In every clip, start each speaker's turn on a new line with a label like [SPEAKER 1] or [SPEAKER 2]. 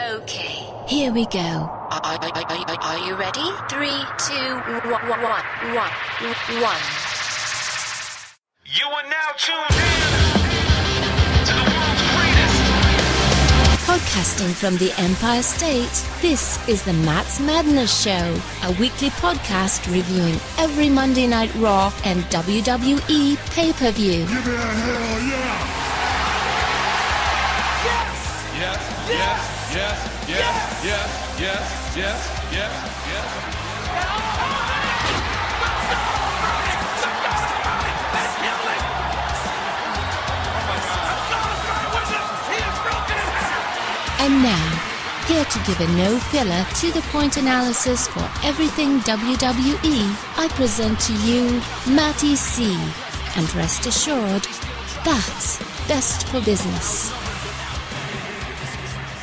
[SPEAKER 1] Okay, here we go. Are you ready? 3, 2, 1.
[SPEAKER 2] You are now tuned in to the world's greatest.
[SPEAKER 1] Podcasting from the Empire State, this is the Matt's Madness Show, a weekly podcast reviewing every Monday Night Raw and WWE pay-per-view.
[SPEAKER 3] Give me a hell yeah!
[SPEAKER 2] Yes, yes, yes, yes, yes, yes, yes, yes, yes.
[SPEAKER 1] And now, here to give a no-filler, to-the-point analysis for everything WWE, I present to you Matty C. And rest assured, that's best for business.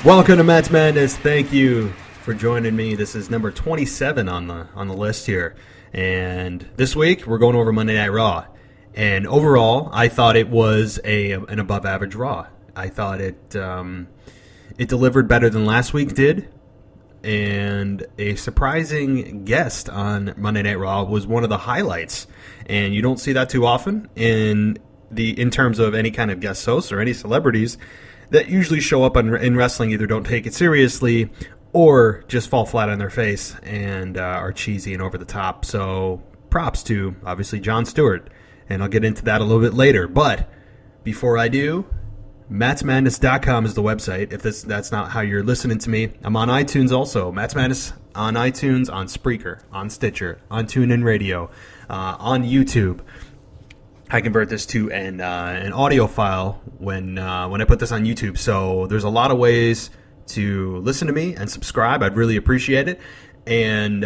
[SPEAKER 4] Welcome to Matt's Madness. Thank you for joining me. This is number 27 on the list here. And this week, we're going over Monday Night Raw. And overall, I thought it was an above-average Raw. I thought it delivered better than last week did. And a surprising guest on Monday Night Raw was one of the highlights. And you don't see that too often in terms of any kind of guest hosts or any celebrities that usually show up in wrestling, either don't take it seriously or just fall flat on their face and are cheesy and over the top. So props to, obviously, Jon Stewart. And I'll get into that a little bit later. But before I do, mattsmadness.com is the website. If that's not how you're listening to me, I'm on iTunes also. Matt's Madness on iTunes, on Spreaker, on Stitcher, on TuneIn Radio, on YouTube. I convert this to an audio file when I put this on YouTube. So there's a lot of ways to listen to me and subscribe. I'd really appreciate it. And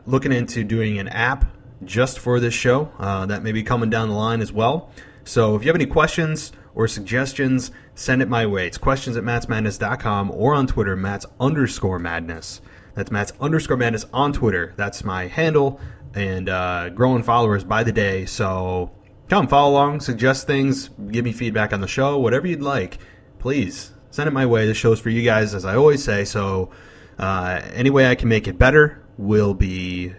[SPEAKER 4] looking into doing an app just for this show that may be coming down the line as well. So if you have any questions or suggestions, send it my way. It's questions@mattsmadness.com or on Twitter, Matts_Madness. That's Matts_Madness on Twitter. That's my handle, and growing followers by the day. So come follow along, suggest things, give me feedback on the show, whatever you'd like. Please send it my way. The show's for you guys, as I always say. So any way I can make it better will be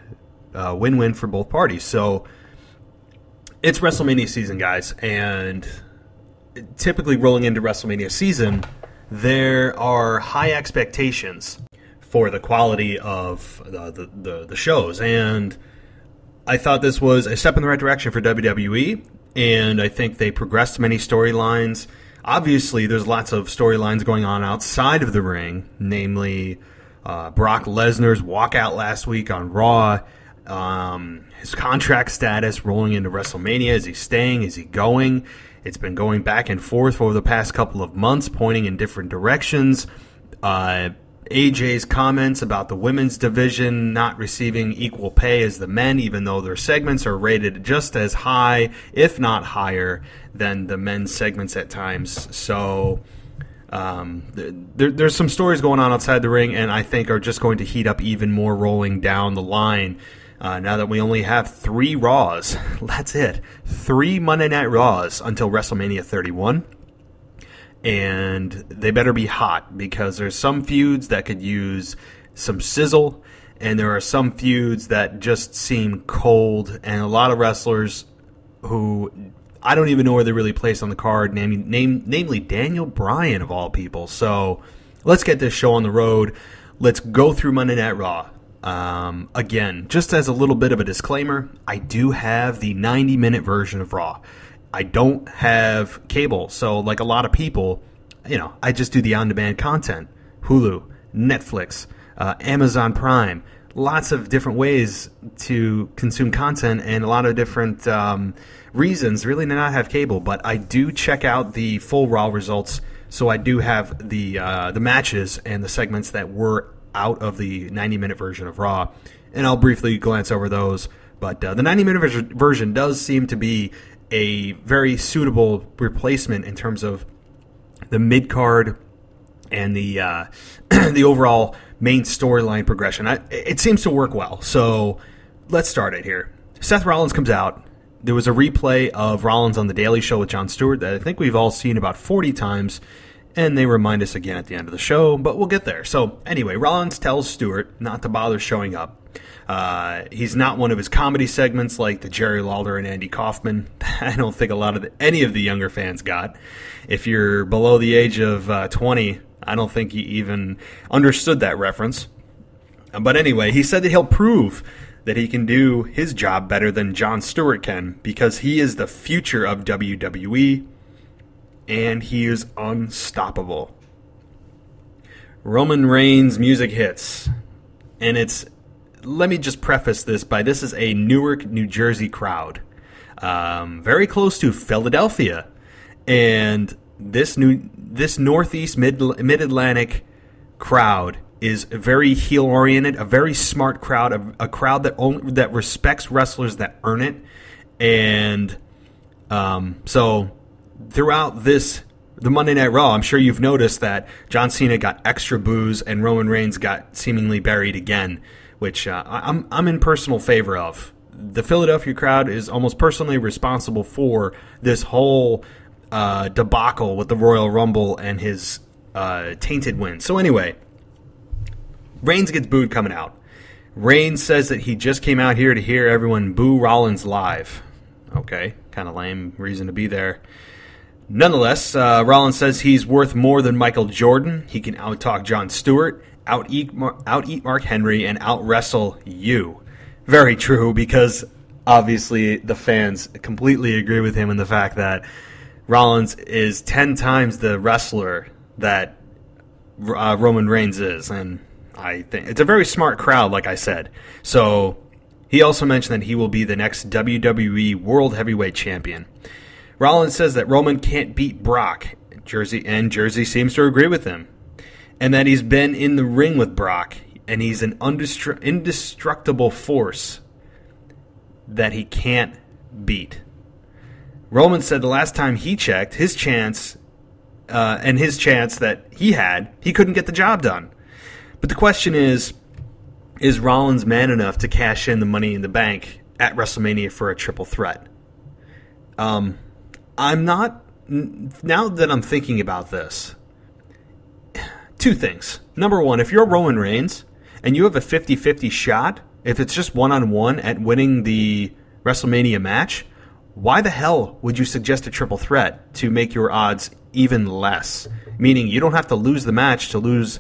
[SPEAKER 4] a win-win for both parties. So it's WrestleMania season, guys, and typically rolling into WrestleMania season, there are high expectations for the quality of the shows, and I thought this was a step in the right direction for WWE, and I think they progressed many storylines. Obviously, there's lots of storylines going on outside of the ring, namely Brock Lesnar's walkout last week on Raw, his contract status rolling into WrestleMania. Is he staying? Is he going? It's been going back and forth over the past couple of months, pointing in different directions. AJ's comments about the women's division not receiving equal pay as the men, even though their segments are rated just as high, if not higher, than the men's segments at times. So there's some stories going on outside the ring, and I think are just going to heat up even more rolling down the line. Now that we only have 3 Raws, that's it. 3 Monday Night Raws until WrestleMania 31. And they better be hot, because there's some feuds that could use some sizzle, and there are some feuds that just seem cold, and a lot of wrestlers who I don't even know where they're really placed on the card, namely Daniel Bryan of all people. So let's get this show on the road. Let's go through Monday Night Raw. Again, just as a little bit of a disclaimer, I do have the 90-minute version of Raw. I don't have cable, so like a lot of people, I just do the on-demand content. Hulu, Netflix, Amazon Prime, lots of different ways to consume content and a lot of different reasons really to not have cable. But I do check out the full Raw results, so I do have the matches and the segments that were out of the 90-minute version of Raw, and I'll briefly glance over those. But the 90-minute version does seem to be a very suitable replacement in terms of the mid-card and the the overall main storyline progression. It seems to work well. So let's start it here. Seth Rollins comes out. There was a replay of Rollins on The Daily Show with Jon Stewart that I think we've all seen about 40 times. and they remind us again at the end of the show, but we'll get there. So anyway, Rollins tells Stewart not to bother showing up. He's not one of his comedy segments like the Jerry Lawler and Andy Kaufman. I don't think any of the younger fans got. If you're below the age of 20, I don't think you even understood that reference. But anyway, he said that he'll prove that he can do his job better than Jon Stewart can because he is the future of WWE and he is unstoppable. Roman Reigns music hits, and let me just preface this by this is a Newark, New Jersey crowd, very close to Philadelphia, and this Northeast Mid-Atlantic crowd is very heel-oriented, a very smart crowd, a crowd that respects wrestlers that earn it, and so throughout the Monday Night Raw, I'm sure you've noticed that John Cena got extra boos and Roman Reigns got seemingly buried again, which I'm in personal favor of. The Philadelphia crowd is almost personally responsible for this whole debacle with the Royal Rumble and his tainted win. So anyway, Reigns gets booed coming out. Reigns says that he just came out here to hear everyone boo Rollins live. Okay, kind of lame reason to be there. Nonetheless, Rollins says he's worth more than Michael Jordan. He can out-talk Jon Stewart, out-eat Mark Henry, and out-wrestle you. Very true, because obviously the fans completely agree with him in the fact that Rollins is 10 times the wrestler that Roman Reigns is, and I think it's a very smart crowd, like I said. So he also mentioned that he will be the next WWE World Heavyweight Champion. Rollins says that Roman can't beat Brock, Jersey seems to agree with him, and that he's been in the ring with Brock, and he's an indestructible force that he can't beat. Roman said the last time he checked, his chance that he had, he couldn't get the job done. But the question is Rollins man enough to cash in the Money in the Bank at WrestleMania for a triple threat? I'm not, now that I'm thinking about this, two things. Number one, if you're Roman Reigns and you have a 50-50 shot, if it's just one-on-one at winning the WrestleMania match, why the hell would you suggest a triple threat to make your odds even less? Meaning you don't have to lose the match to lose,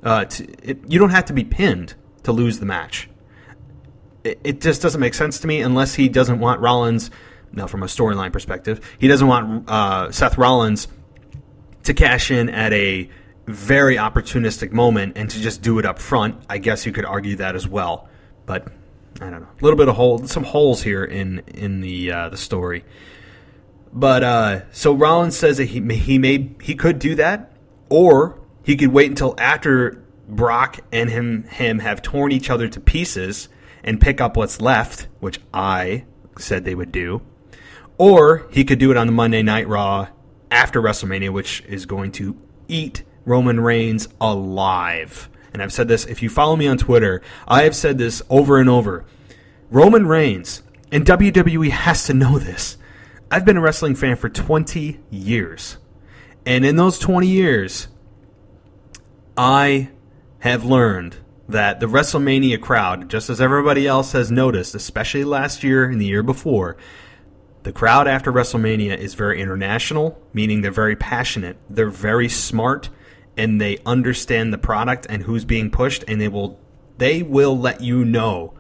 [SPEAKER 4] you don't have to be pinned to lose the match. It just doesn't make sense to me unless he doesn't want Rollins. Now, from a storyline perspective, he doesn't want Seth Rollins to cash in at a very opportunistic moment and to just do it up front. I guess you could argue that as well, but I don't know. A little bit of some holes here in the story. But so Rollins says that he could do that, or he could wait until after Brock and him have torn each other to pieces and pick up what's left, which I said they would do. Or he could do it on the Monday Night Raw after WrestleMania, which is going to eat Roman Reigns alive. And I've said this, if you follow me on Twitter, I have said this over and over. Roman Reigns, and WWE has to know this. I've been a wrestling fan for 20 years. And in those 20 years, I have learned that the WrestleMania crowd, just as everybody else has noticed, especially last year and the year before, the crowd after WrestleMania is very international, meaning they're very passionate, they're very smart, and they understand the product and who's being pushed, and they will let you know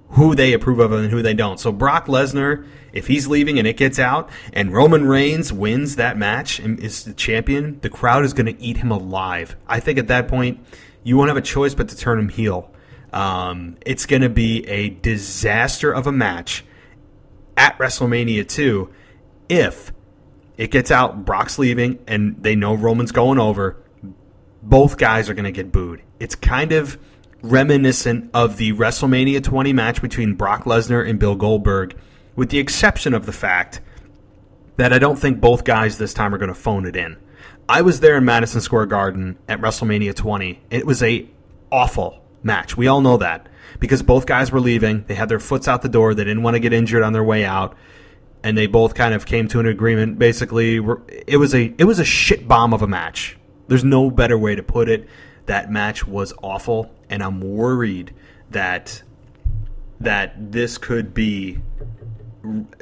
[SPEAKER 4] who they approve of and who they don't. So Brock Lesnar, if he's leaving and it gets out, and Roman Reigns wins that match and is the champion, the crowd is going to eat him alive. I think at that point, you won't have a choice but to turn him heel. It's going to be a disaster of a match at WrestleMania 2 if it gets out, Brock's leaving, and they know Roman's going over. Both guys are going to get booed. It's kind of reminiscent of the WrestleMania 20 match between Brock Lesnar and Bill Goldberg, with the exception of the fact that I don't think both guys this time are going to phone it in. I was there in Madison Square Garden at WrestleMania 20. It was a awful match. We all know that because both guys were leaving. They had their foots out the door. They didn't want to get injured on their way out. and they both kind of came to an agreement. Basically, it was a shit bomb of a match. There's no better way to put it. That match was awful, and I'm worried that this could be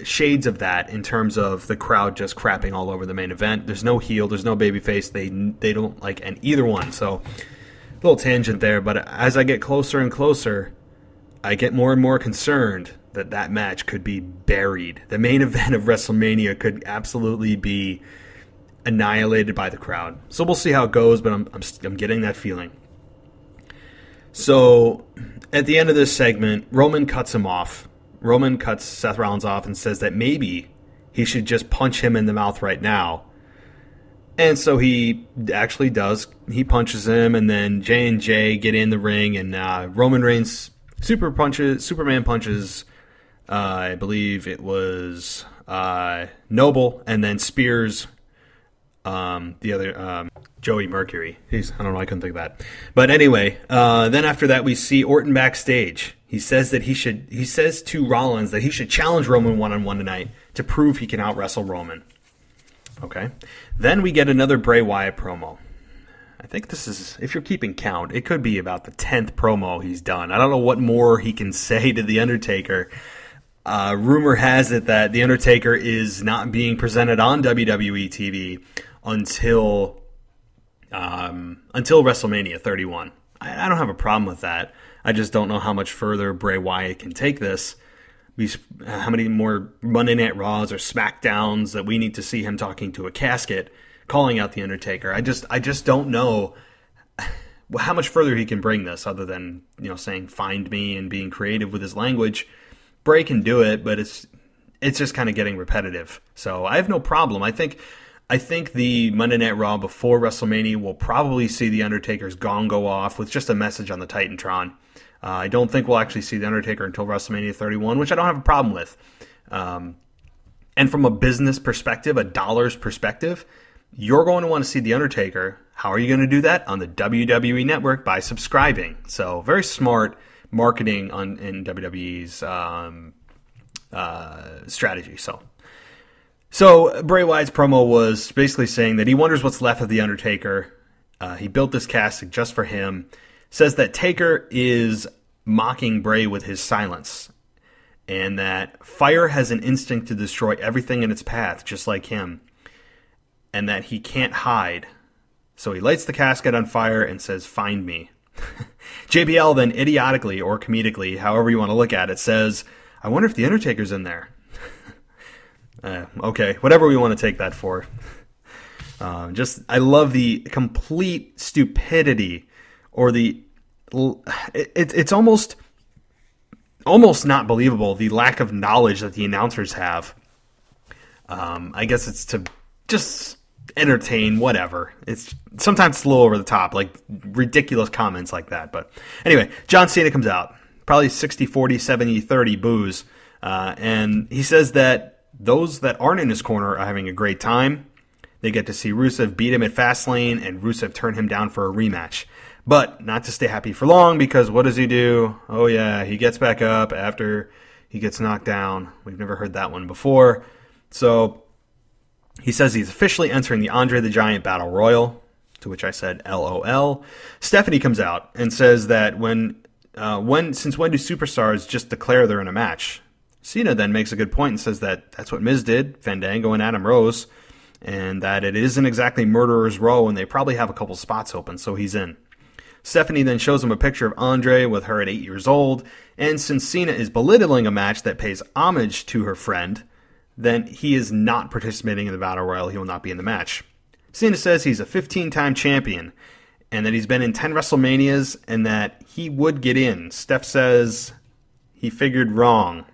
[SPEAKER 4] shades of that in terms of the crowd just crapping all over the main event. There's no heel, there's no babyface. They don't like either one. So, a little tangent there, but as I get closer and closer, I get more and more concerned that match could be buried. The main event of WrestleMania could absolutely be annihilated by the crowd. So we'll see how it goes, but I'm getting that feeling. So at the end of this segment, Roman cuts him off. Roman cuts Seth Rollins off and says that maybe he should just punch him in the mouth right now. And so he actually does. He punches him, and then J&J get in the ring, and Roman Reigns Superman punches, I believe it was Noble, and then spears the other Joey Mercury. I don't know, I couldn't think of that. But anyway, then after that we see Orton backstage. He says to Rollins that he should challenge Roman one-on-one tonight to prove he can out-wrestle Roman. Okay. Then we get another Bray Wyatt promo. I think this is, if you're keeping count, it could be about the 10th promo he's done. I don't know what more he can say to The Undertaker. Rumor has it that The Undertaker is not being presented on WWE TV until WrestleMania 31. I don't have a problem with that. I just don't know how much further Bray Wyatt can take this. How many more Monday Night Raws or SmackDowns that we need to see him talking to a casket, calling out The Undertaker. I just don't know how much further he can bring this, other than saying "find me" and being creative with his language. Bray can do it, but it's just kind of getting repetitive. So I have no problem. I think the Monday Night Raw before WrestleMania will probably see The Undertaker's gong go off with just a message on the Titantron. I don't think we'll actually see The Undertaker until WrestleMania 31, which I don't have a problem with. And from a business perspective, a dollars perspective, you're going to want to see The Undertaker. How are you going to do that? On the WWE Network by subscribing. So very smart marketing in WWE's strategy. So Bray Wyatt's promo was basically saying that he wonders what's left of The Undertaker. He built this casket just for him. Says that Taker is mocking Bray with his silence, and that fire has an instinct to destroy everything in its path, just like him, and that he can't hide. So he lights the casket on fire and says, "Find me." JBL then idiotically or comedically, however you want to look at it, says, "I wonder if The Undertaker's in there." Okay, whatever we want to take that for. I love the complete stupidity, or it's almost not believable, the lack of knowledge that the announcers have. I guess it's to just entertain, whatever. It's sometimes a little over the top, like ridiculous comments like that. But anyway, John Cena comes out, probably 60-40, 70-30 boos, and he says that those that aren't in his corner are having a great time. They get to see Rusev beat him at Fastlane, and Rusev turn him down for a rematch. But not to stay happy for long, because what does he do? Oh yeah, he gets back up after he gets knocked down. We've never heard that one before. So he says he's officially entering the Andre the Giant Battle Royal, to which I said LOL. Stephanie comes out and says that since when do superstars just declare they're in a match? Cena then makes a good point and says that that's what Miz did, Fandango and Adam Rose, and that it isn't exactly Murderer's Row, and they probably have a couple spots open, so he's in. Stephanie then shows him a picture of Andre with her at 8 years old, and since Cena is belittling a match that pays homage to her friend, then he is not participating in the Battle Royal. He will not be in the match. Cena says he's a 15-time champion, and that he's been in 10 WrestleManias, and that he would get in. Steph says he figured wrong,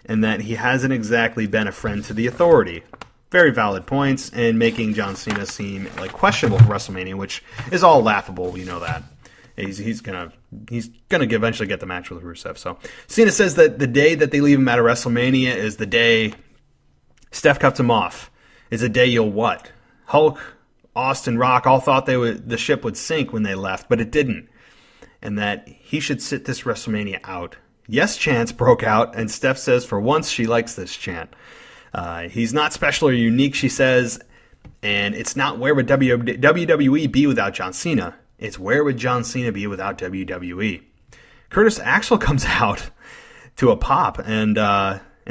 [SPEAKER 4] and that he hasn't exactly been a friend to the Authority. Very valid points, and making John Cena seem like questionable for WrestleMania, which is all laughable. We know that. He's gonna eventually get the match with Rusev. So Cena says that the day that they leave him out of WrestleMania is the day Steph cuts him off. Is a day you'll what? Hulk, Austin, Rock all thought the ship would sink when they left, but it didn't. And that he should sit this WrestleMania out. Yes chants broke out, and Steph says for once she likes this chant. He's not special or unique, she says, and it's not where would WWE be without John Cena. It's where would John Cena be without WWE. Curtis Axel comes out to a pop and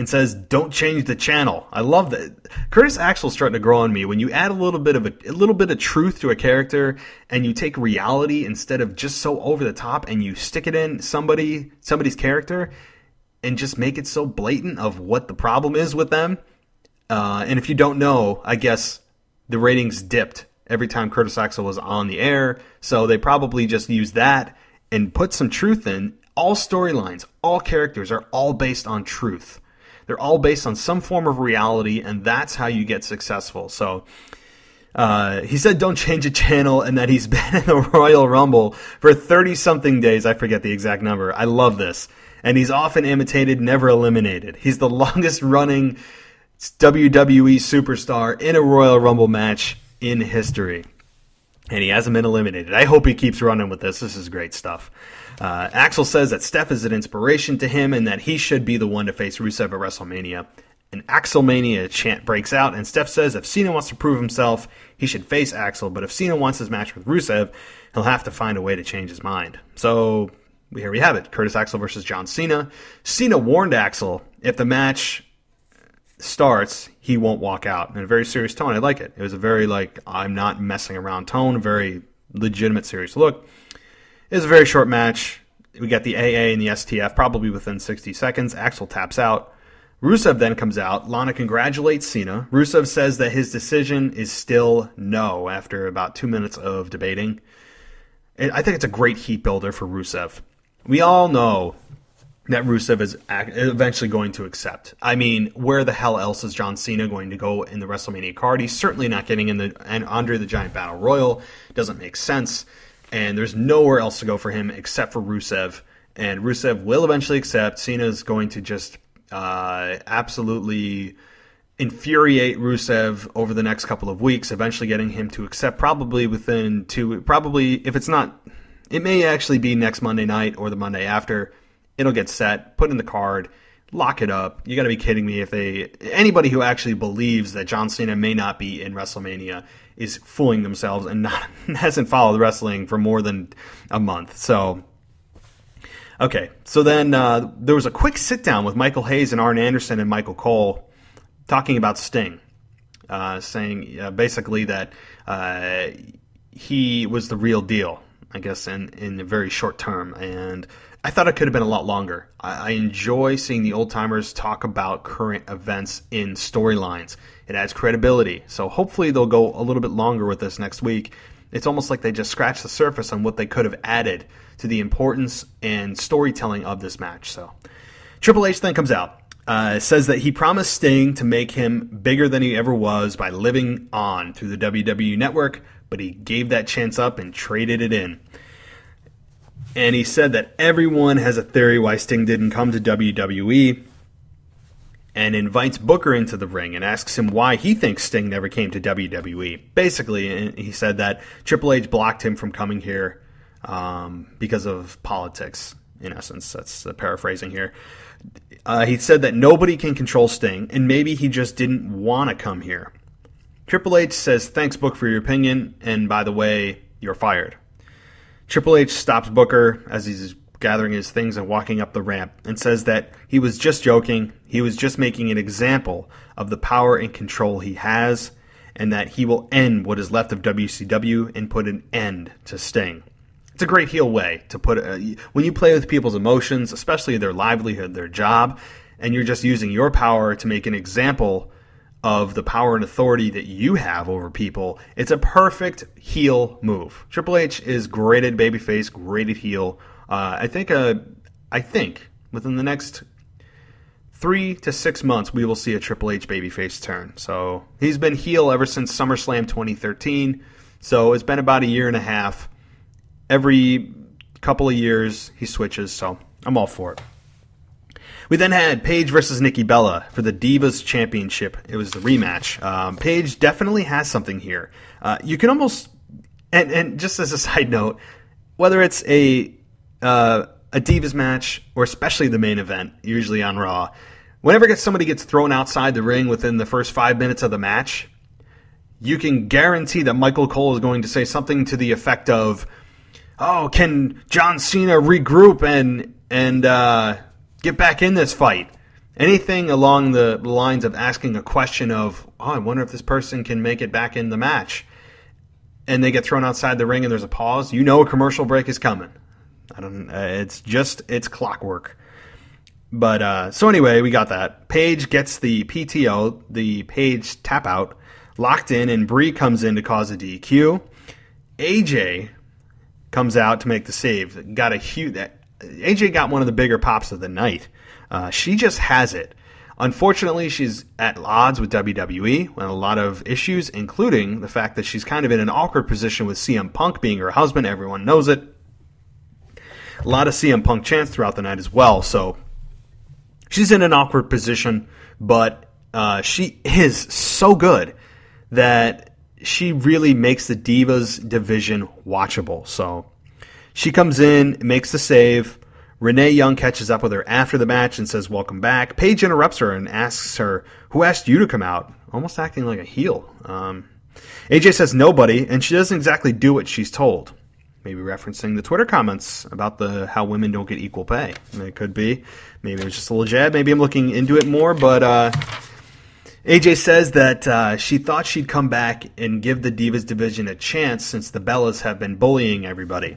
[SPEAKER 4] says, "Don't change the channel." I love that. Curtis Axel's starting to grow on me. When you add a little bit of truth to a character, and you take reality instead of just so over the top, and you stick it in somebody's character, and just make it so blatant of what the problem is with them. And if you don't know, I guess the ratings dipped every time Curtis Axel was on the air, so they probably just used that and put some truth in. All storylines, all characters are all based on truth. They're all based on some form of reality, and that's how you get successful. So he said don't change the channel, and that he's been in the Royal Rumble for 30-something days. I forget the exact number. I love this. And he's often imitated, never eliminated. He's the longest-running WWE superstar in a Royal Rumble match in history. And he hasn't been eliminated. I hope he keeps running with this. This is great stuff. Axel says that Steph is an inspiration to him and that he should be the one to face Rusev at WrestleMania. An Axelmania chant breaks out, and Steph says if Cena wants to prove himself, he should face Axel, but if Cena wants his match with Rusev, he'll have to find a way to change his mind. So here we have it. Curtis Axel versus John Cena. Cena warned Axel if the match starts, he won't walk out. In a very serious tone. I like it. It was a very, I'm not messing around tone, a very legitimate, serious look. It was a very short match. We got the AA and the STF probably within 60 seconds. Axel taps out. Rusev then comes out. Lana congratulates Cena. Rusev says that his decision is still no after about 2 minutes of debating. I think it's a great heat builder for Rusev. We all know that Rusev is eventually going to accept. I mean, where the hell else is John Cena going to go in the WrestleMania card? He's certainly not getting in the Andre the Giant Battle Royal. Doesn't make sense. And there's nowhere else to go for him except for Rusev. And Rusev will eventually accept. Cena's going to just absolutely infuriate Rusev over the next couple of weeks, eventually getting him to accept probably if it's not, it may actually be next Monday night or the Monday after. It'll get set, put in the card, lock it up. You got to be kidding me. Anybody who actually believes that John Cena may not be in WrestleMania is fooling themselves and hasn't followed wrestling for more than a month. So, okay. So then there was a quick sit down with Michael Hayes and Arn Anderson and Michael Cole talking about Sting, saying basically that he was the real deal, I guess, in a very short term. And I thought it could have been a lot longer. I enjoy seeing the old-timers talk about current events in storylines. It adds credibility. So hopefully they'll go a little bit longer with this next week. It's almost like they just scratched the surface on what they could have added to the importance and storytelling of this match. So Triple H then comes out, says that he promised Sting to make him bigger than he ever was by living on through the WWE Network, but he gave that chance up and traded it in. And he said that everyone has a theory why Sting didn't come to WWE, and invites Booker into the ring and asks him why he thinks Sting never came to WWE. Basically, he said that Triple H blocked him from coming here because of politics, in essence. That's paraphrasing here. He said that nobody can control Sting, and maybe he just didn't want to come here. Triple H says, "Thanks, Book, for your opinion, and by the way, you're fired." Triple H stops Booker as he's gathering his things and walking up the ramp and says that he was just joking, he was just making an example of the power and control he has, and that he will end what is left of WCW and put an end to Sting. It's a great heel way to put it. When you play with people's emotions, especially their livelihood, their job, and you're just using your power to make an example of the power and authority that you have over people, it's a perfect heel move. Triple H is great at babyface, great at heel. I think within the next 3 to 6 months, we will see a Triple H babyface turn. So he's been heel ever since SummerSlam 2013. So it's been about a year and a half. Every couple of years, he switches. So I'm all for it. We then had Paige versus Nikki Bella for the Divas Championship. It was the rematch. Paige definitely has something here. You can almost, and just as a side note, whether it's a Divas match or especially the main event, usually on Raw, whenever somebody gets thrown outside the ring within the first 5 minutes of the match, you can guarantee that Michael Cole is going to say something to the effect of, "Oh, can John Cena regroup and get back in this fight?" Anything along the lines of asking a question of, "Oh, I wonder if this person can make it back in the match," and they get thrown outside the ring and there's a pause. You know a commercial break is coming. It's clockwork. But so anyway, we got that. Paige gets the PTO, the Paige tap out, locked in, and Brie comes in to cause a DQ. AJ comes out to make the save. AJ got one of the bigger pops of the night. She just has it. Unfortunately, she's at odds with WWE and a lot of issues, including the fact that she's kind of in an awkward position with CM Punk being her husband. Everyone knows it. A lot of CM Punk chants throughout the night as well. So she's in an awkward position, but she is so good that she really makes the Divas division watchable. So she comes in, makes the save. Renee Young catches up with her after the match and says, "Welcome back." Paige interrupts her and asks her, "Who asked you to come out?" Almost acting like a heel. AJ says nobody, and she doesn't exactly do what she's told. Maybe referencing the Twitter comments about how women don't get equal pay. It could be. Maybe it was just a little jab. Maybe I'm looking into it more. But AJ says that she thought she'd come back and give the Divas division a chance since the Bellas have been bullying everybody.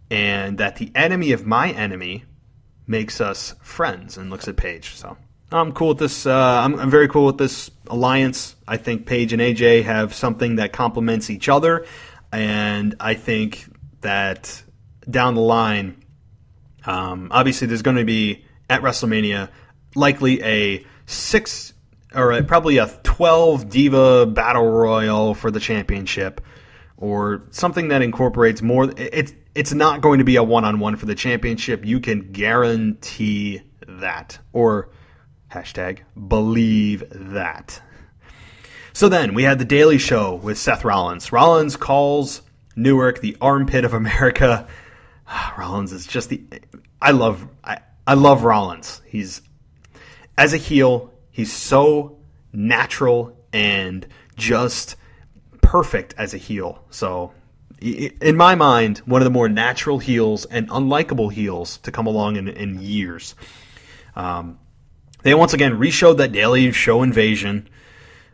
[SPEAKER 4] And that the enemy of my enemy makes us friends, and looks at Paige. So I'm cool with this. I'm very cool with this alliance. I think Paige and AJ have something that complements each other. And I think that down the line, obviously there's going to be, at WrestleMania, likely a 6 or probably a 12 Diva Battle Royal for the championship, or something that incorporates more. It's not going to be a one-on-one for the championship. You can guarantee that. Or hashtag believe that. So then we had the Daily Show with Seth Rollins. Rollins calls Newark the armpit of America. Rollins is just I love Rollins. As a heel, he's so natural and just perfect as a heel. So in my mind, one of the more natural heels and unlikable heels to come along in years. They once again re-showed that Daily Show invasion,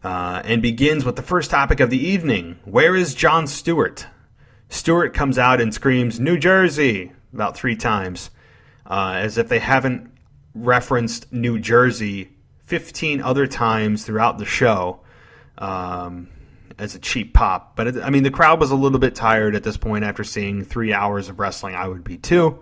[SPEAKER 4] and begins with the first topic of the evening. Where is Jon Stewart? Stewart comes out and screams, "New Jersey," about 3 times, as if they haven't referenced New Jersey 15 other times throughout the show. As a cheap pop. But the crowd was a little bit tired at this point after seeing 3 hours of wrestling. I would be too.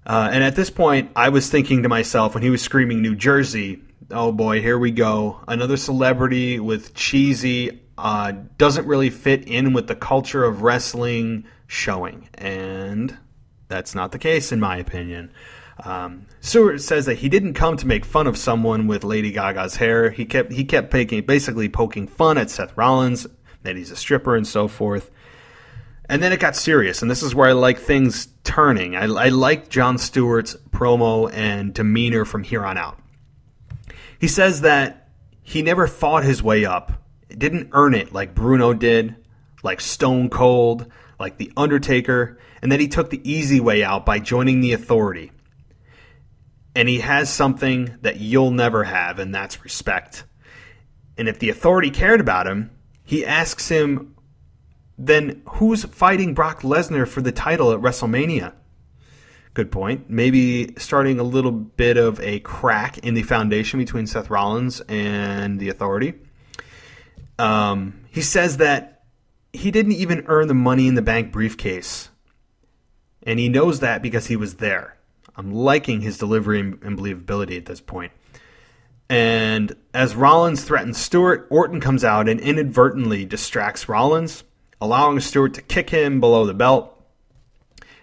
[SPEAKER 4] And at this point, I was thinking to myself, when he was screaming New Jersey, oh boy, here we go. Another celebrity with cheesy, doesn't really fit in with the culture of wrestling showing. And that's not the case, in my opinion. Stewart says that he didn't come to make fun of someone with Lady Gaga's hair. He kept basically poking fun at Seth Rollins, that he's a stripper and so forth. And then it got serious, and this is where I like things turning. I like Jon Stewart's promo and demeanor from here on out. He says that he never fought his way up. Didn't earn it like Bruno did, like Stone Cold, like The Undertaker, and that he took the easy way out by joining the Authority. And he has something that you'll never have, and that's respect. And if the Authority cared about him, he asks him, then who's fighting Brock Lesnar for the title at WrestleMania? Good point. Maybe starting a little bit of a crack in the foundation between Seth Rollins and the Authority. He says that he didn't even earn the Money in the Bank briefcase. And he knows that because he was there. I'm liking his delivery and believability at this point. And as Rollins threatens Stewart, Orton comes out and inadvertently distracts Rollins, allowing Stewart to kick him below the belt.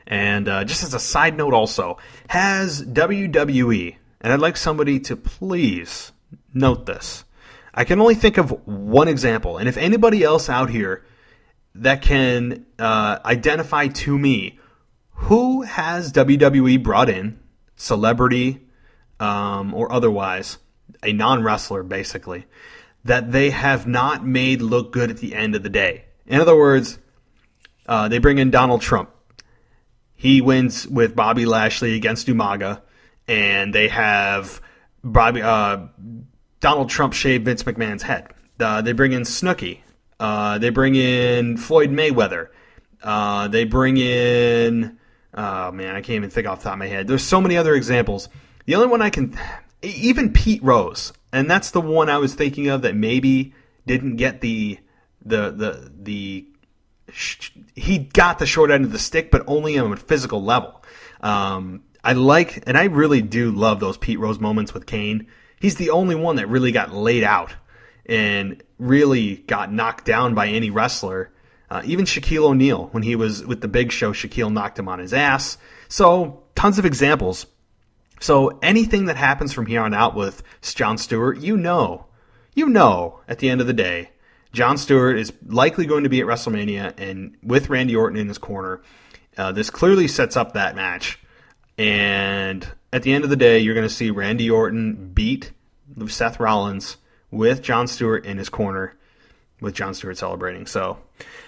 [SPEAKER 4] And just as a side note also, has WWE, and I'd like somebody to please note this, I can only think of one example, and if anybody else out here that can identify to me, who has WWE brought in, celebrity, or otherwise, a non-wrestler basically, that they have not made look good at the end of the day. In other words, they bring in Donald Trump. He wins with Bobby Lashley against Umaga, and they have Donald Trump shave Vince McMahon's head. They bring in Snooki. They bring in Floyd Mayweather. They bring in... Oh, man, I can't even think off the top of my head. There's so many other examples. The only one I can... Even Pete Rose. And that's the one I was thinking of that maybe didn't get the he got the short end of the stick, but only on a physical level. I like, and I really do love those Pete Rose moments with Kane. He's the only one that really got laid out and really got knocked down by any wrestler. Even Shaquille O'Neal, when he was with the Big Show, Shaquille knocked him on his ass. So, tons of examples. So, anything that happens from here on out with Jon Stewart, you know, at the end of the day, Jon Stewart is likely going to be at WrestleMania, and with Randy Orton in his corner, this clearly sets up that match. And at the end of the day, you're going to see Randy Orton beat Seth Rollins with Jon Stewart in his corner, with Jon Stewart celebrating. So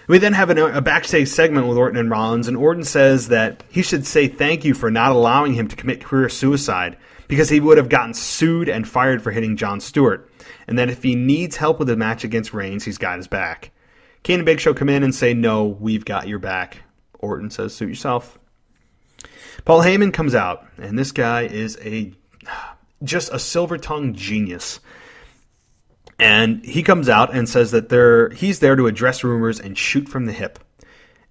[SPEAKER 4] we then have a backstage segment with Orton and Rollins, and Orton says that he should say thank you for not allowing him to commit career suicide because he would have gotten sued and fired for hitting Jon Stewart, and that if he needs help with a match against Reigns, he's got his back. Kane and Big Show come in and say, no, we've got your back. Orton says, suit yourself. Paul Heyman comes out, and this guy is just a silver-tongued genius. And he comes out and says that he's there to address rumors and shoot from the hip.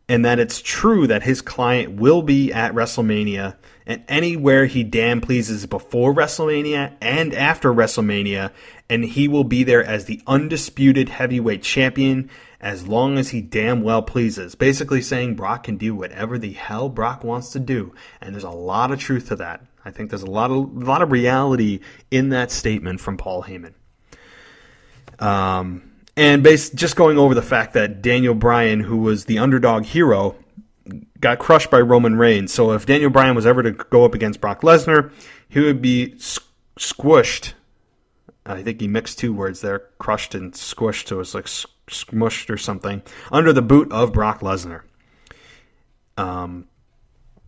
[SPEAKER 4] And that it's true that his client will be at WrestleMania and anywhere he damn pleases before WrestleMania and after WrestleMania. And he will be there as the undisputed heavyweight champion as long as he damn well pleases. Basically saying Brock can do whatever the hell Brock wants to do. And there's a lot of truth to that. I think there's a lot of reality in that statement from Paul Heyman. And just going over the fact that Daniel Bryan, who was the underdog hero, got crushed by Roman Reigns. So if Daniel Bryan was ever to go up against Brock Lesnar, he would be squished. I think he mixed two words there, crushed and squished, so it's like smushed or something, under the boot of Brock Lesnar.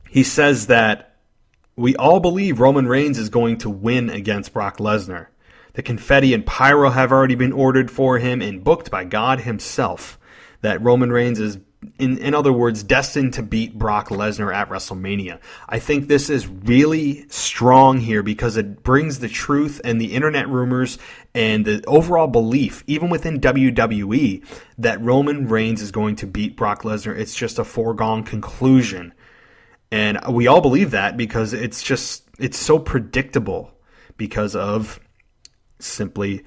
[SPEAKER 4] He says that we all believe Roman Reigns is going to win against Brock Lesnar. The confetti and pyro have already been ordered for him and booked by God himself. That Roman Reigns is, in other words, destined to beat Brock Lesnar at WrestleMania. I think this is really strong here because it brings the truth and the internet rumors and the overall belief, even within WWE, that Roman Reigns is going to beat Brock Lesnar. It's just a foregone conclusion. And we all believe that because it's so predictable because of simply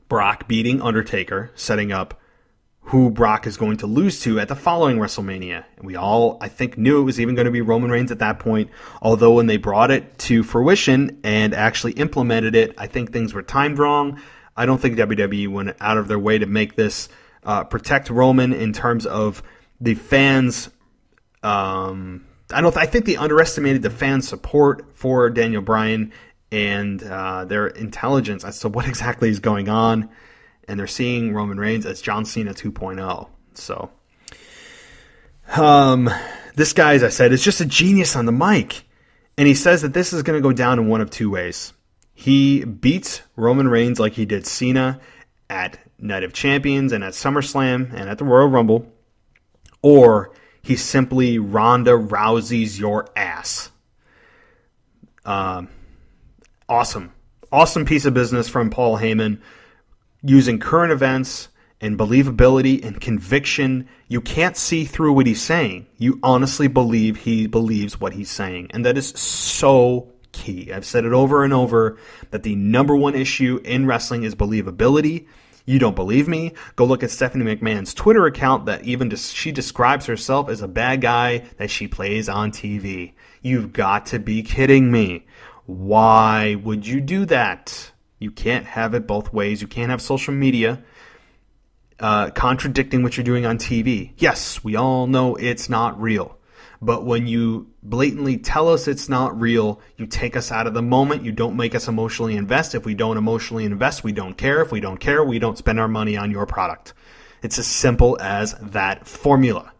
[SPEAKER 4] Brock beating Undertaker, setting up who Brock is going to lose to at the following WrestleMania. And we all, I think, knew it was even going to be Roman Reigns at that point, although when they brought it to fruition and actually implemented it, I think things were timed wrong. I don't think WWE went out of their way to make this protect Roman in terms of the fans. I think they underestimated the fan support for Daniel Bryan and their intelligence as to what exactly is going on. And they're seeing Roman Reigns as John Cena 2.0. So, this guy, as I said, is just a genius on the mic. And he says that this is going to go down in one of two ways. He beats Roman Reigns like he did Cena at Night of Champions and at SummerSlam and at the Royal Rumble. Or he simply Ronda Rousey's your ass. Awesome. Awesome piece of business from Paul Heyman. Using current events and believability and conviction. You can't see through what he's saying. You honestly believe he believes what he's saying. And that is so key. I've said it over and over that the number one issue in wrestling is believability. You don't believe me? Go look at Stephanie McMahon's Twitter account that she describes herself as a bad guy that she plays on TV. You've got to be kidding me. Why would you do that? You can't have it both ways. You can't have social media contradicting what you're doing on TV. Yes, we all know it's not real. But when you blatantly tell us it's not real, you take us out of the moment, you don't make us emotionally invest. If we don't emotionally invest, we don't care. If we don't care, we don't spend our money on your product. It's as simple as that formula.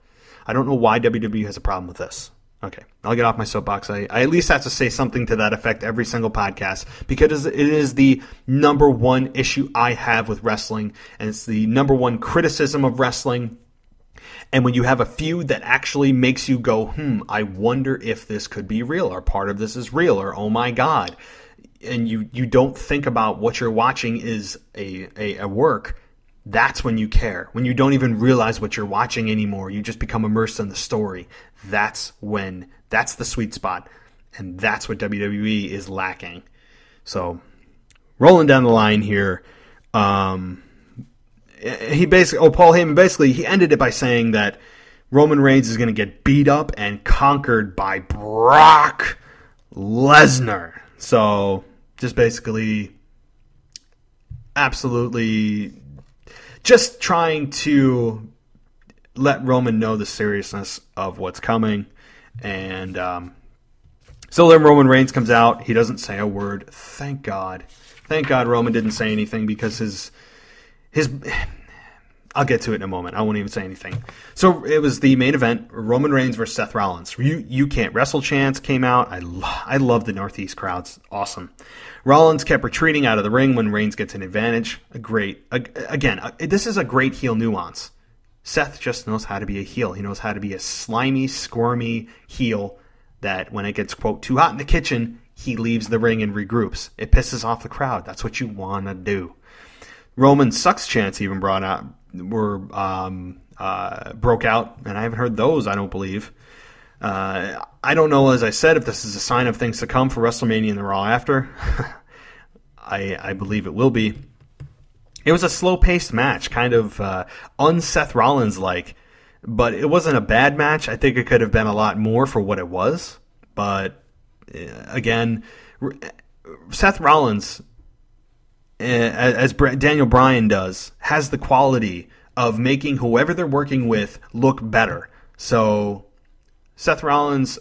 [SPEAKER 4] I don't know why WWE has a problem with this. Okay, I'll get off my soapbox. I at least have to say something to that effect every single podcast because it is the number one issue I have with wrestling, and it's the number one criticism of wrestling. And when you have a feud that actually makes you go, I wonder if this could be real, or part of this is real, or oh my God, and you don't think about what you're watching is a work, that's when you care. When you don't even realize what you're watching anymore, you just become immersed in the story. That's the sweet spot. And that's what WWE is lacking. So, rolling down the line here, Paul Heyman he ended it by saying that Roman Reigns is going to get beat up and conquered by Brock Lesnar. So, just basically, absolutely just trying to let Roman know the seriousness of what's coming. And so then Roman Reigns comes out. He doesn't say a word. Thank God. Thank God Roman didn't say anything because his I'll get to it in a moment. I won't even say anything. So it was the main event, Roman Reigns versus Seth Rollins. You Can't Wrestle chants came out. I love the Northeast crowds. Awesome. Rollins kept retreating out of the ring when Reigns gets an advantage. This is a great heel nuance. Seth just knows how to be a heel. He knows how to be a slimy, squirmy heel that when it gets, quote, too hot in the kitchen, he leaves the ring and regroups. It pisses off the crowd. That's what you want to do. Roman sucks chants even broke out, and I haven't heard those, I don't believe. I don't know, as I said, if this is a sign of things to come for WrestleMania and the Raw after. I believe it will be. It was a slow-paced match, kind of un-Seth Rollins-like, but it wasn't a bad match. I think it could have been a lot more for what it was. But, again, Seth Rollins, as Daniel Bryan does, has the quality of making whoever they're working with look better. So Seth Rollins,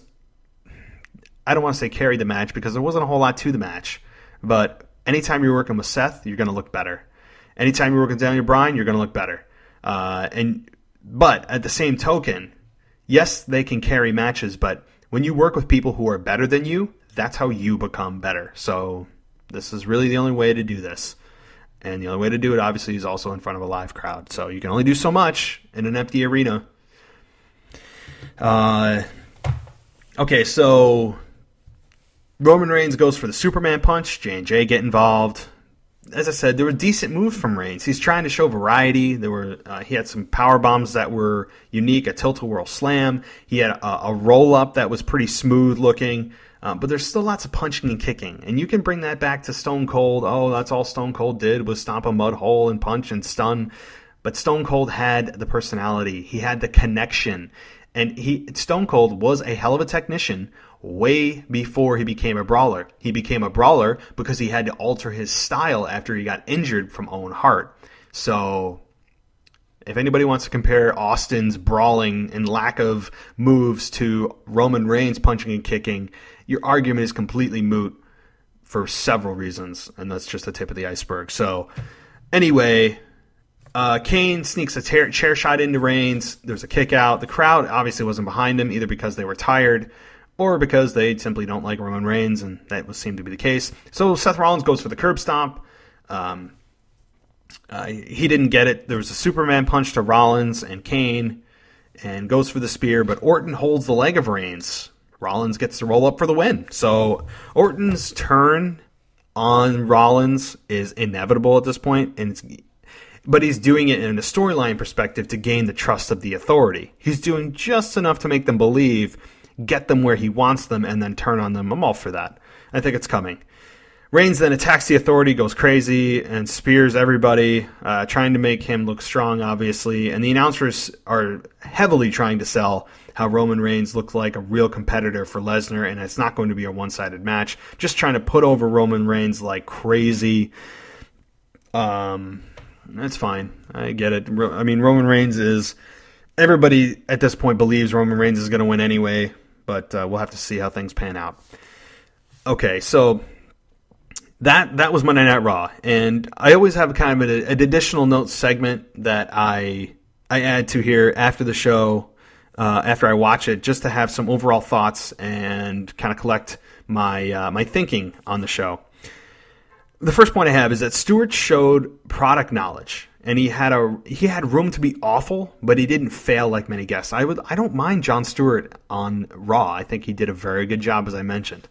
[SPEAKER 4] I don't want to say carried the match because there wasn't a whole lot to the match, but anytime you're working with Seth, you're going to look better. Anytime you're working with Daniel Bryan, you're going to look better. But at the same token, yes, they can carry matches, but when you work with people who are better than you, that's how you become better. So this is really the only way to do this. And the only way to do it, obviously, is also in front of a live crowd. So you can only do so much in an empty arena. Okay, so Roman Reigns goes for the Superman punch. J&J get involved. As I said, there were decent moves from Reigns. He's trying to show variety. He had some power bombs that were unique, a tilt-a-whirl slam. He had a roll-up that was pretty smooth looking. But there's still lots of punching and kicking. And you can bring that back to Stone Cold. Oh, that's all Stone Cold did was stomp a mud hole and punch and stun. But Stone Cold had the personality. He had the connection. And Stone Cold was a hell of a technician way before he became a brawler. He became a brawler because he had to alter his style after he got injured from Owen Hart. So if anybody wants to compare Austin's brawling and lack of moves to Roman Reigns punching and kicking, your argument is completely moot for several reasons, and that's just the tip of the iceberg. So anyway, Kane sneaks a chair shot into Reigns. There's a kick out. The crowd obviously wasn't behind him, either because they were tired or because they simply don't like Roman Reigns, and that seemed to be the case. So Seth Rollins goes for the curb stomp. He didn't get it. There was a Superman punch to Rollins and Kane, and goes for the spear, but Orton holds the leg of Reigns. Rollins gets to roll up for the win. So Orton's turn on Rollins is inevitable at this point, but he's doing it in a storyline perspective to gain the trust of the Authority. He's doing just enough to make them believe, get them where he wants them, and then turn on them. I'm all for that. I think it's coming. Reigns then attacks the Authority, goes crazy, and spears everybody, trying to make him look strong, obviously. And the announcers are heavily trying to sell how Roman Reigns looked like a real competitor for Lesnar, and it's not going to be a one-sided match. Just trying to put over Roman Reigns like crazy. That's fine. I get it. I mean, Roman Reigns is everybody at this point believes Roman Reigns is going to win anyway, but we'll have to see how things pan out. Okay, so that was Monday Night Raw, and I always have kind of an additional note segment that I add to here after the show, after I watch it, just to have some overall thoughts and kind of collect my thinking on the show. The first point I have is that Stewart showed product knowledge, and he had room to be awful, but he didn't fail like many guests. I don't mind Jon Stewart on Raw. I think he did a very good job, as I mentioned.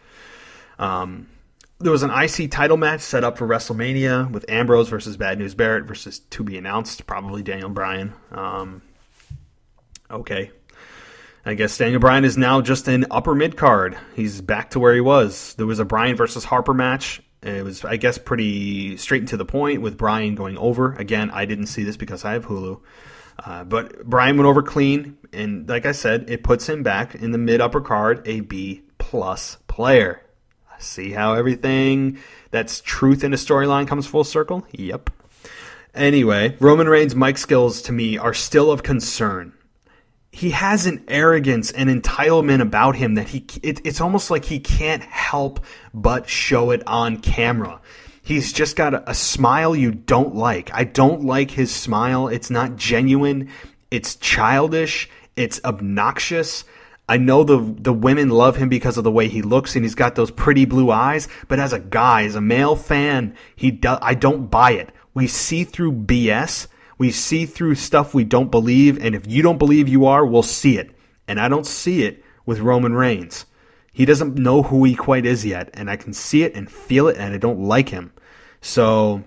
[SPEAKER 4] There was an IC title match set up for WrestleMania with Ambrose versus Bad News Barrett versus to be announced, probably Daniel Bryan. Okay. I guess Daniel Bryan is now just in upper mid-card. He's back to where he was. There was a Bryan versus Harper match. It was, I guess, pretty straight and to the point with Bryan going over. Again, I didn't see this because I have Hulu. But Bryan went over clean, and like I said, it puts him back in the mid-upper card, a B-plus player. See how everything that's truth in a storyline comes full circle? Yep. Anyway, Roman Reigns' mic skills to me are still of concern. He has an arrogance and entitlement about him that it's almost like he can't help but show it on camera. He's just got a smile you don't like. I don't like his smile. It's not genuine. It's childish. It's obnoxious. I know the women love him because of the way he looks, and he's got those pretty blue eyes. But as a guy, as a male fan, I don't buy it. We see through BS. We see through stuff we don't believe, and if you don't believe you are, we'll see it. And I don't see it with Roman Reigns. He doesn't know who he quite is yet, and I can see it and feel it, and I don't like him. So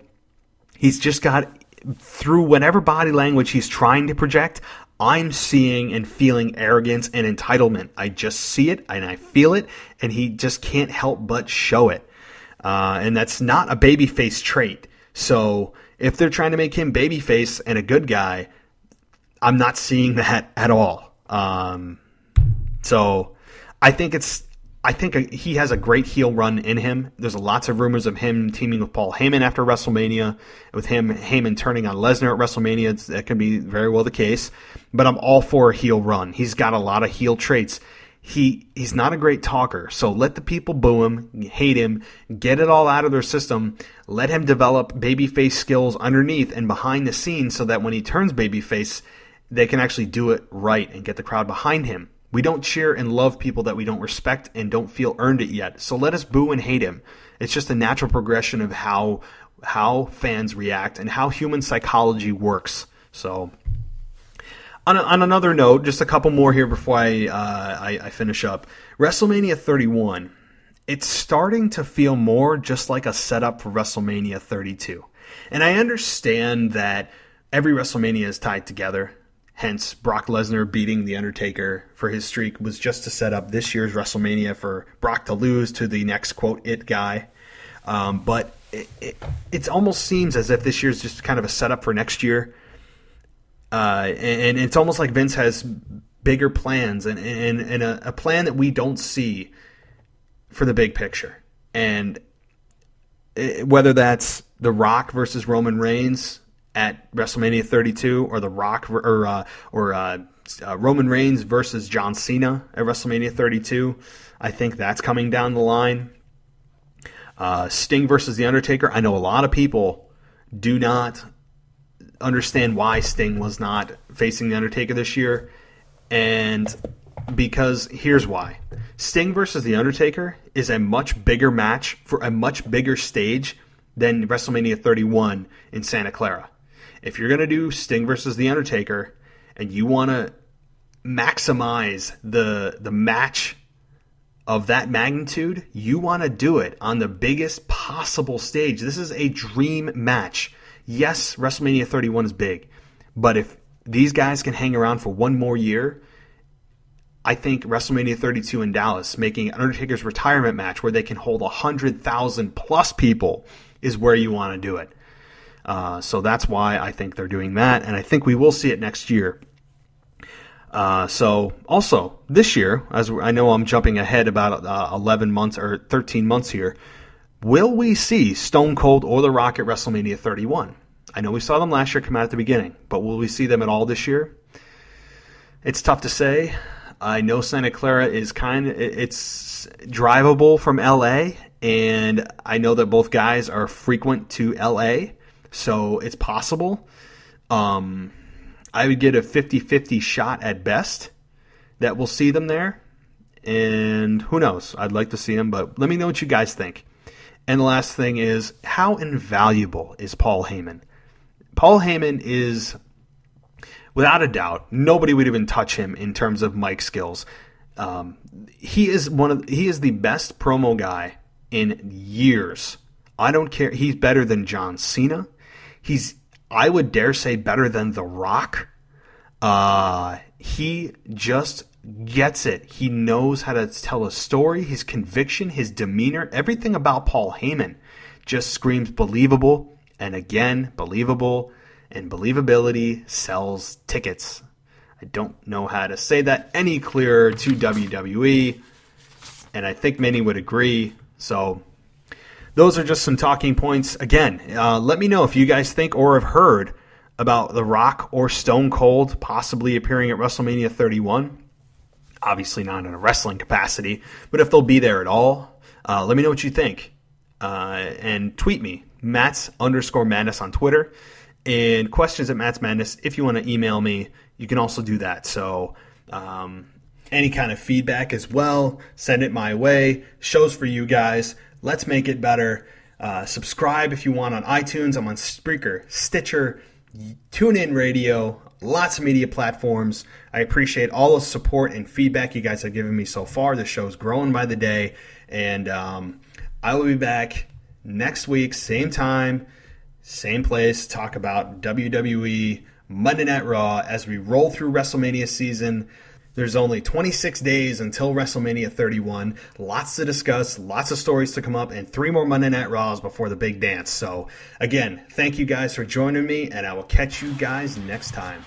[SPEAKER 4] he's just got, through whatever body language he's trying to project, I'm seeing and feeling arrogance and entitlement. I just see it and I feel it, and he just can't help but show it. And that's not a babyface trait. So if they're trying to make him babyface and a good guy, I'm not seeing that at all. So I think he has a great heel run in him. There's lots of rumors of him teaming with Paul Heyman after WrestleMania, with Heyman turning on Lesnar at WrestleMania. That could be very well the case. But I'm all for a heel run. He's got a lot of heel traits. He's not a great talker, so let the people boo him, hate him, get it all out of their system. Let him develop babyface skills underneath and behind the scenes so that when he turns babyface, they can actually do it right and get the crowd behind him. We don't cheer and love people that we don't respect and don't feel earned it yet. So let us boo and hate him. It's just a natural progression of how fans react and how human psychology works. So on another note, just a couple more here before I finish up. WrestleMania 31, it's starting to feel more just like a setup for WrestleMania 32. And I understand that every WrestleMania is tied together. Hence, Brock Lesnar beating The Undertaker for his streak was just to set up this year's WrestleMania for Brock to lose to the next, quote, it guy. But it almost seems as if this year's just kind of a setup for next year. And it's almost like Vince has bigger plans and a plan that we don't see for the big picture. And whether that's The Rock versus Roman Reigns at WrestleMania 32, or The Rock or Roman Reigns versus John Cena at WrestleMania 32, I think that's coming down the line. Sting versus The Undertaker. I know a lot of people do not understand why Sting was not facing The Undertaker this year, and because here's why. Sting versus The Undertaker is a much bigger match for a much bigger stage than WrestleMania 31 in Santa Clara. If you're going to do Sting versus The Undertaker and you want to maximize the match of that magnitude, you want to do it on the biggest possible stage. This is a dream match. Yes, WrestleMania 31 is big, but if these guys can hang around for one more year, I think WrestleMania 32 in Dallas, making Undertaker's retirement match where they can hold 100,000 plus people, is where you want to do it. So that's why I think they're doing that, and I think we will see it next year. So also this year, as I know I'm jumping ahead about 11 months or 13 months here, will we see Stone Cold or The Rock at WrestleMania 31? I know we saw them last year come out at the beginning, but will we see them at all this year? It's tough to say. I know Santa Clara is it's drivable from LA, and I know that both guys are frequent to LA, so it's possible. I would get a 50-50 shot at best that we'll see them there, and who knows? I'd like to see them, but let me know what you guys think. And the last thing is, how invaluable is Paul Heyman? Paul Heyman is, without a doubt, nobody would even touch him in terms of mic skills. He is the best promo guy in years. I don't care. He's better than John Cena. I would dare say, better than The Rock. He just gets it. He knows how to tell a story. His conviction, his demeanor, everything about Paul Heyman just screams believable. And again, believable and believability sells tickets. I don't know how to say that any clearer to WWE, and I think many would agree. So those are just some talking points. Again, let me know if you guys think or have heard about The Rock or Stone Cold possibly appearing at WrestleMania 31. Obviously not in a wrestling capacity, but if they'll be there at all, let me know what you think. And tweet me, Matts_Madness on Twitter, and questions at Matt's Madness. If you want to email me, you can also do that. So any kind of feedback as well, send it my way. Shows for you guys. Let's make it better. Subscribe if you want on iTunes. I'm on Spreaker, Stitcher, TuneIn Radio, lots of media platforms. I appreciate all the support and feedback you guys have given me so far. The show's growing by the day. And I will be back next week, same time, same place, talk about WWE Monday Night Raw as we roll through WrestleMania season. There's only 26 days until WrestleMania 31. Lots to discuss, lots of stories to come up, and 3 more Monday Night Raws before the big dance. So, again, thank you guys for joining me, and I will catch you guys next time.